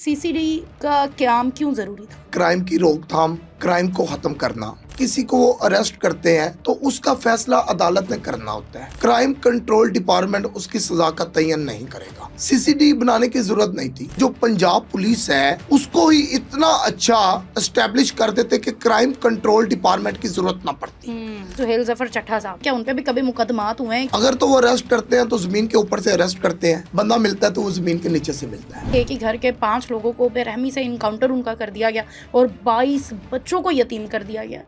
CCD का काम क्यों जरूरी था? क्राइम की रोकथाम, क्राइम को खत्म करना। किसी को वो अरेस्ट करते हैं तो उसका फैसला अदालत ने करना होता है। क्राइम कंट्रोल डिपार्टमेंट उसकी सजा का तयन नहीं करेगा। सीसीडी बनाने की जरूरत नहीं थी। जो पंजाब पुलिस है उसको ही इतना अच्छा एस्टेब्लिश कर देते कि क्राइम कंट्रोल डिपार्टमेंट की जरूरत ना पड़ती। सुहेल जफर चट्टा साहब, क्या उनपे भी कभी मुकदमात हुए हैं? अगर तो वो अरेस्ट करते हैं तो जमीन के ऊपर से अरेस्ट करते हैं, बंदा मिलता है तो वो जमीन के नीचे से मिलता है। एक ही घर के 5 लोगों को बेरहमी से इनकाउंटर उनका कर दिया गया और 22 बच्चों को यतीम कर दिया गया।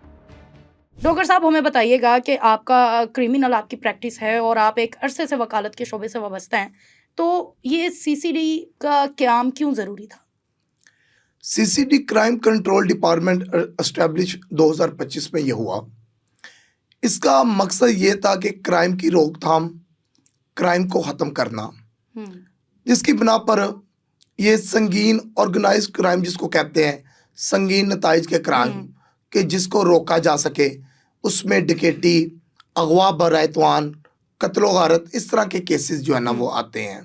डॉक्टर साहब, हमें बताइएगा कि आपका क्रिमिनल आपकी प्रैक्टिस है और आप एक अरसे से वकालत के शोबे से वाबस्ता हैं, तो ये सीसीडी का काम क्यों ज़रूरी था? CCD crime control department establish 2025 में ये हुआ। इसका मकसद ये था कि क्राइम की रोकथाम, क्राइम को ख़त्म करना, जिसकी बिना पर ये संगीन ऑर्गेनाइज्ड क्राइम जिसको कहते हैं, संगीन नताइज के क्राइम कि जिसको रोका जा सके, उसमें डकैती, अगवा बरायतवान, कत्लो गारत, इस तरह के केसेस जो है ना वो आते हैं।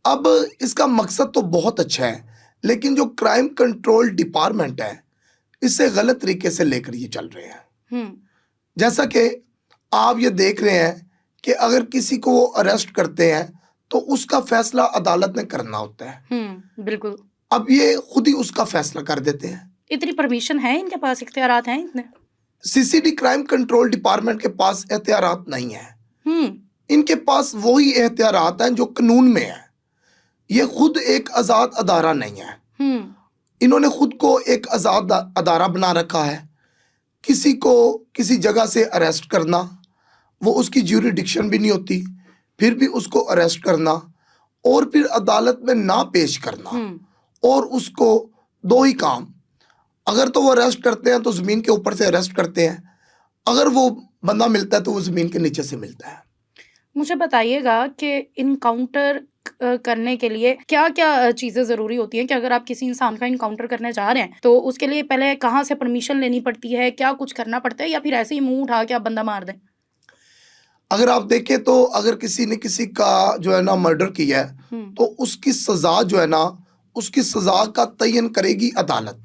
अब इसका मकसद तो बहुत अच्छा है, लेकिन जो क्राइम कंट्रोल डिपार्टमेंट है इसे गलत तरीके से लेकर ये चल रहे हैं। जैसा कि आप ये देख रहे हैं कि अगर किसी को वो अरेस्ट करते हैं तो उसका फैसला अदालत ने करना होता है। बिल्कुल। अब ये खुद ही उसका फैसला कर देते हैं। इतनी परमिशन है इनके पास, इख्तियारात हैं इतने? सीसीडी क्राइम कंट्रोल डिपार्टमेंट के पास एहतियारात नहीं है। इनके पास वही एहतियारात हैं जो कानून में है। ये खुद एक आजाद अदारा नहीं है। इन्होंने खुद को एक आजाद अदारा बना रखा है। किसी को किसी जगह से अरेस्ट करना, वो उसकी ज्यूरिडिक्शन भी नहीं होती, फिर भी उसको अरेस्ट करना और फिर अदालत में ना पेश करना, और उसको दो ही काम, अगर तो वो अरेस्ट करते हैं तो जमीन के ऊपर से अरेस्ट करते हैं, अगर वो बंदा मिलता है तो वो जमीन के नीचे से मिलता है। मुझे बताइएगा कि इनकाउंटर करने के लिए क्या क्या चीज़ें ज़रूरी होती हैं कि अगर आप किसी इंसान का इनकाउंटर करने जा रहे हैं तो उसके लिए पहले कहाँ से परमिशन लेनी पड़ती है, क्या कुछ करना पड़ता है, या फिर ऐसे ही मुंह उठा के आप बंदा मार दें? अगर आप देखें तो अगर किसी ने किसी का जो है ना मर्डर किया है तो उसकी सजा जो है ना, उसकी सजा का तयन करेगी अदालत।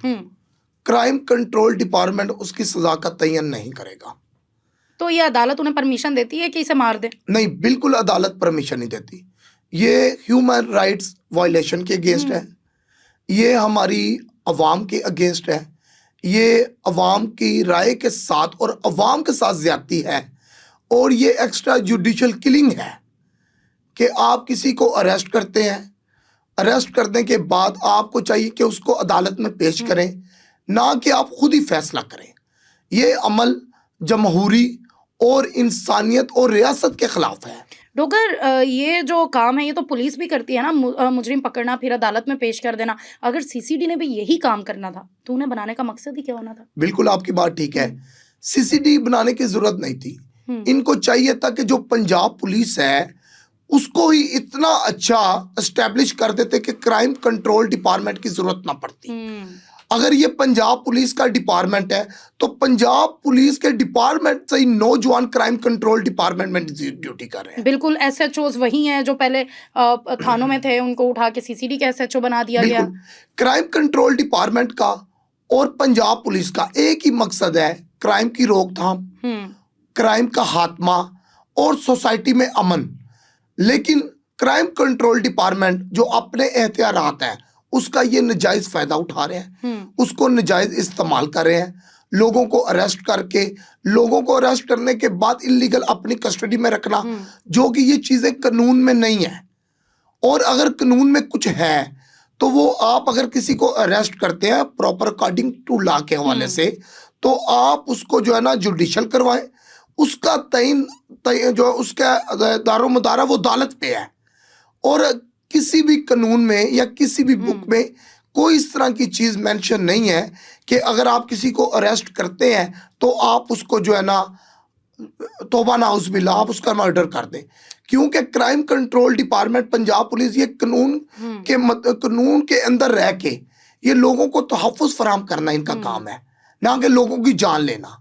क्राइम कंट्रोल डिपार्टमेंट उसकी सजा का तयन नहीं करेगा। तो ये अदालत उन्हें परमिशन देती है कि इसे मार दे? नहीं, बिल्कुल अदालत परमिशन नहीं देती। ये ह्यूमन राइट्स वायलेशन के अगेंस्ट है, ये हमारी अवाम के अगेंस्ट है, ये अवाम की राय के साथ और अवाम के साथ ज्यादती है, और ये एक्स्ट्रा जुडिशियल किलिंग है कि आप किसी को अरेस्ट करते हैं, अरेस्ट करने के बाद आपको चाहिए कि उसको अदालत में पेश करें, ना कि आप खुद ही फैसला करें। ये अमल जमहूरी और इंसानियत और रियासत के खिलाफ है। डॉक्टर, ये जो काम है ये तो पुलिस भी करती है ना, मुजरिम पकड़ना फिर अदालत में पेश कर देना। अगर सीसीडी ने भी यही काम करना था तो उन्हें बनाने का मकसद ही क्या होना था? बिल्कुल आपकी बात ठीक है। सीसीडी बनाने की जरूरत नहीं थी। इनको चाहिए था कि जो पंजाब पुलिस है उसको ही इतना अच्छा एस्टेब्लिश कर देते कि क्राइम कंट्रोल डिपार्टमेंट की जरूरत ना पड़ती। अगर ये पंजाब पुलिस का डिपार्टमेंट है तो पंजाब पुलिस के डिपार्टमेंट से ही नौजवान क्राइम कंट्रोल डिपार्टमेंट में ड्यूटी कर रहे हैं। बिल्कुल, एसएचओज वही हैं जो पहले थानों में थे, उनको उठा के सीसीडी के एसएचओ बना दिया गया। क्राइम कंट्रोल डिपार्टमेंट का और पंजाब पुलिस का एक ही मकसद है, क्राइम की रोकथाम, क्राइम का खात्मा और सोसाइटी में अमन। लेकिन क्राइम कंट्रोल डिपार्टमेंट जो अपने एहतियारात हैं उसका ये नजायज फायदा उठा रहे हैं, उसको नजायज इस्तेमाल कर रहे हैं। लोगों को अरेस्ट करके, लोगों को अरेस्ट करने के बाद इलीगल अपनी कस्टडी में रखना, जो कि ये चीजें कानून में नहीं है। और अगर कानून में कुछ है तो वो आप अगर किसी को अरेस्ट करते हैं प्रॉपर अकॉर्डिंग टू लॉ के हवाले से, तो आप उसको जो है ना जुडिशियल करवाएं, उसका तयन जो उसका दारोमदारा वो अदालत पे है। और किसी भी कानून में या किसी भी बुक में कोई इस तरह की चीज मेंशन नहीं है कि अगर आप किसी को अरेस्ट करते हैं तो आप उसको जो है ना तौबा नाउज़ुबिल्लाह आप उसका मर्डर कर दें। क्योंकि crime control department Punjab police ये कानून के अंदर रह के ये लोगों को तहफ़्फ़ुज़ फराहम करना इनका काम है, ना कि लोगों की जान लेना।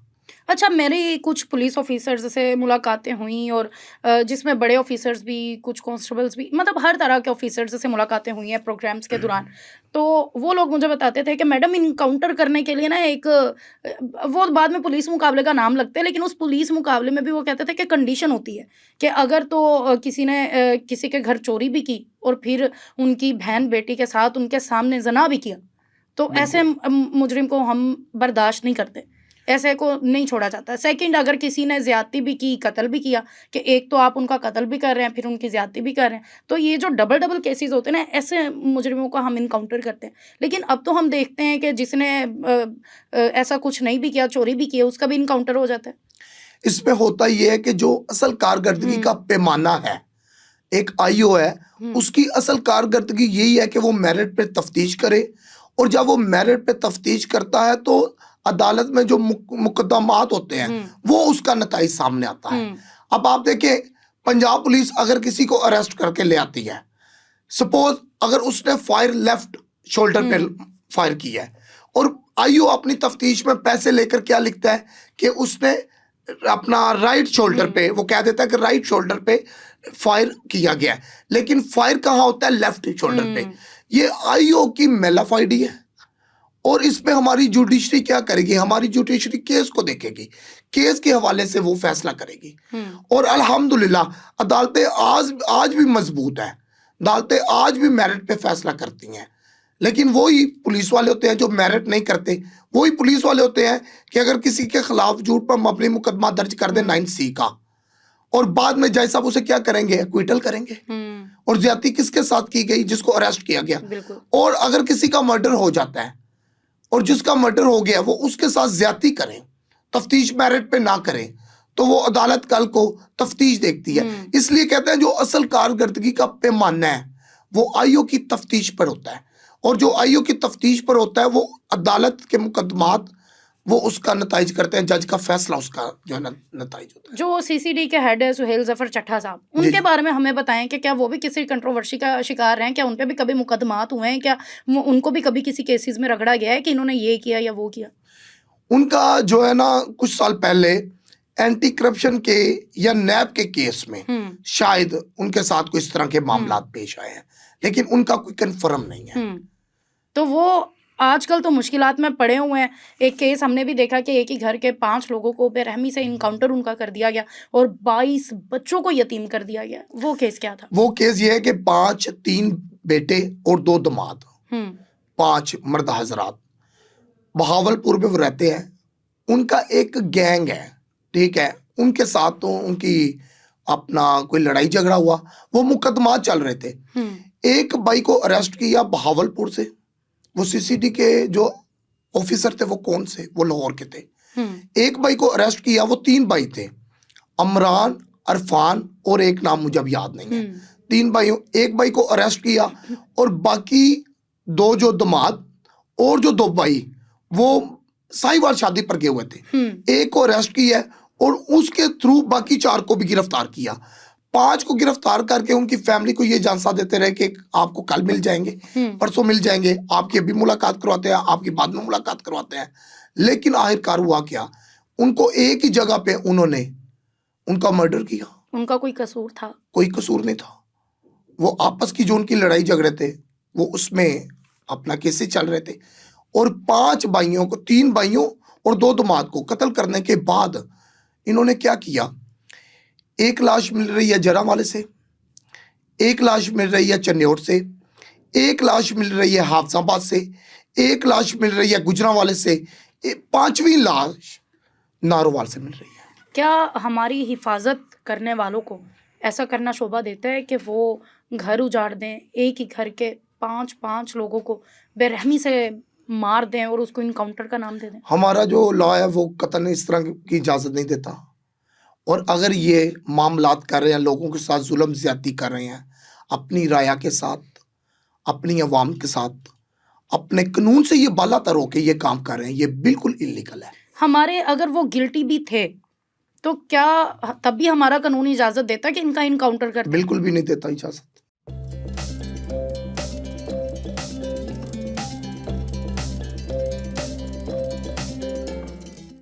अच्छा, मेरी कुछ पुलिस ऑफिसर्स से मुलाकातें हुई और जिसमें बड़े ऑफिसर्स भी, कुछ कांस्टेबल्स भी, मतलब हर तरह के ऑफिसर्स से मुलाकातें हुई हैं प्रोग्राम्स के दौरान। तो वो लोग मुझे बताते थे कि मैडम इनकाउंटर करने के लिए ना एक वो बाद में पुलिस मुकाबले का नाम लगता है, लेकिन उस पुलिस मुकाबले में भी वो कहते थे कि कंडीशन होती है कि अगर तो किसी ने किसी के घर चोरी भी की और फिर उनकी बहन बेटी के साथ उनके सामने जना भी किया, तो ऐसे मुजरिम को हम बर्दाश्त नहीं करते, ऐसे को नहीं छोड़ा जाता। सेकंड, अगर किसी ने ज़्यादती भी की, कत्ल भी किया, कि एक तो आप उनका कत्ल भी कर रहे हैं, फिर उनकी ज़्यादती भी कर रहे हैं, तो ये जो डबल केसेस होते हैं ना, ऐसे मुजरिमों को हम इनकाउंटर करते हैं। लेकिन अब तो हम देखते हैं कि जिसने ऐसा कुछ नहीं भी किया, चोरी भी की है, उसका भी इनकाउंटर हो जाता है। इसमें होता ये है कि जो असल कारकर्दगी का पैमाना है, एक आईओ है, उसकी असल कारकर्दगी यही है कि वो मेरिट पे तफ्तीश करे, और जब वो मेरिट पे तफ्तीश करता है तो अदालत में जो मुकदमात होते हैं वो उसका नतीजा सामने आता है। अब आप देखें, पंजाब पुलिस अगर किसी को अरेस्ट करके ले आती है, सपोज अगर उसने फायर लेफ्ट शोल्डर पे फायर किया है, और आईओ अपनी तफ्तीश में पैसे लेकर क्या लिखता है कि उसने अपना राइट शोल्डर पे, वो कह देता है कि राइट शोल्डर पे फायर किया गया है, लेकिन फायर कहाँ होता है? लेफ्ट शोल्डर पे। ये आईओ की मेलाफाइडी है, और इस पे हमारी जुडिशरी क्या करेगी? हमारी जुडिशरी केस को देखेगी, केस के हवाले से वो फैसला करेगी। और अल्हम्दुलिल्लाह अदालतें आज भी मजबूत है, अदालतें आज भी मेरिट पे फैसला करती हैं। लेकिन वही पुलिस वाले होते हैं जो मेरिट नहीं करते, वही पुलिस वाले होते हैं कि अगर किसी के खिलाफ झूठ पर मबनी मुकदमा दर्ज कर दे 9C का, और बाद में जज साहब उसे क्या करेंगे? एक्विटल करेंगे। और ज्यादती किसके साथ की गई? जिसको अरेस्ट किया गया। और अगर किसी का मर्डर हो जाता है और जिसका मर्डर हो गया वो उसके साथ ज्यादती करें, तफ्तीश मेरिट पे ना करें, तो वो अदालत कल को तफ्तीश देखती है। इसलिए कहते हैं जो असल कारकर्दगी का पैमाना है वो आईओ की तफ्तीश पर होता है, और जो आईओ की तफ्तीश पर होता है वो अदालत के मुकदमात वो उसका नताइज करते हैं, जज का फैसला उसका जो है नताइज होता है। जो सीसीडी के हेड है सुहेल जफर चट्टा साहब, उनके बारे में हमें बताएं कि क्या वो भी किसी कंट्रोवर्सी का शिकार हैं? क्या उन पे भी कभी मुकदमात हुए हैं? क्या उनको भी कभी किसी केसेस में रगड़ा गया है कि इन्होंने ये किया या वो किया? उनका जो है ना, कुछ साल पहले एंटी करप्शन के या नैब के केस में शायद उनके साथ कोई इस तरह के मामला पेश आए हैं, लेकिन उनका कोई कंफर्म नहीं है। तो वो आजकल तो मुश्किलात में पड़े हुए हैं। एक केस हमने भी देखा कि एक ही घर के 5 लोगों को बेरहमी से इनकाउंटर उनका कर दिया गया और 22 बच्चों को यतीम कर दिया गया। वो केस क्या था? वो केस ये है कि 3 बेटे और 2 दामाद, 5 मर्द हजरात, बहावलपुर में वो रहते हैं। उनका एक गैंग है, ठीक है, उनके साथ तो उनकी अपना कोई लड़ाई झगड़ा हुआ, वो मुकदमा चल रहे थे। एक भाई को अरेस्ट किया बहावलपुर से, वो सीसीडी के जो ऑफिसर थे वो कौन से, वो लाहौर के थे। एक भाई को अरेस्ट किया, वो 3 भाई थे, अमरान, अरफान और एक नाम मुझे अब याद नहीं है। 3 भाइयों, एक भाई को अरेस्ट किया और बाकी 2 जो दामाद और जो 2 भाई वो साहिवाल शादी पर गए हुए थे। एक को अरेस्ट किया और उसके थ्रू बाकी 4 को भी गिरफ्तार किया। 5 को गिरफ्तार करके उनकी फैमिली को ये झांसा देते रहे कि आपको कल मिल जाएंगे, परसों मिल जाएंगे, आपकी अभी मुलाकात करवाते हैं, आपकी बाद में मुलाकात करवाते हैं। लेकिन आखिरकार हुआ क्या? उनको एक ही जगह पे उन्होंने उनका मर्डर किया। उनका कोई कसूर था? कोई कसूर नहीं था। वो आपस की जो उनकी लड़ाई झगड़े थे वो उसमें अपना केसेस चल रहे थे, और 5 भाइयों को, 3 भाइयों और 2 दामाद को कत्ल करने के बाद इन्होंने क्या किया? एक लाश मिल रही है जरावाले से, एक लाश मिल रही है चन्योट से, एक लाश मिल रही है हाफजाबाद से, एक लाश मिल रही है गुजरांवाले से, 5वीं लाश नारोवाल से मिल रही है। क्या हमारी हिफाजत करने वालों को ऐसा करना शोभा देता है कि वो घर उजाड़ दें, एक ही घर के 5 लोगों को बेरहमी से मार दें और उसको इनकाउंटर का नाम दे दें? हमारा जो लॉ है वो कतई इस तरह की इजाज़त नहीं देता, और अगर ये मामलात कर रहे हैं, लोगों के साथ जुल्म ज़्यादती कर रहे हैं, अपनी राया के साथ, अपनी अवाम के साथ, अपने कानून से ये बालातर होकर ये काम कर रहे हैं, ये बिल्कुल इल्लीगल है। हमारे अगर वो गिल्टी भी थे तो क्या तब भी हमारा कानून इजाज़त देता कि इनका इनकाउंटर कर? बिल्कुल भी नहीं देता इजाज़त।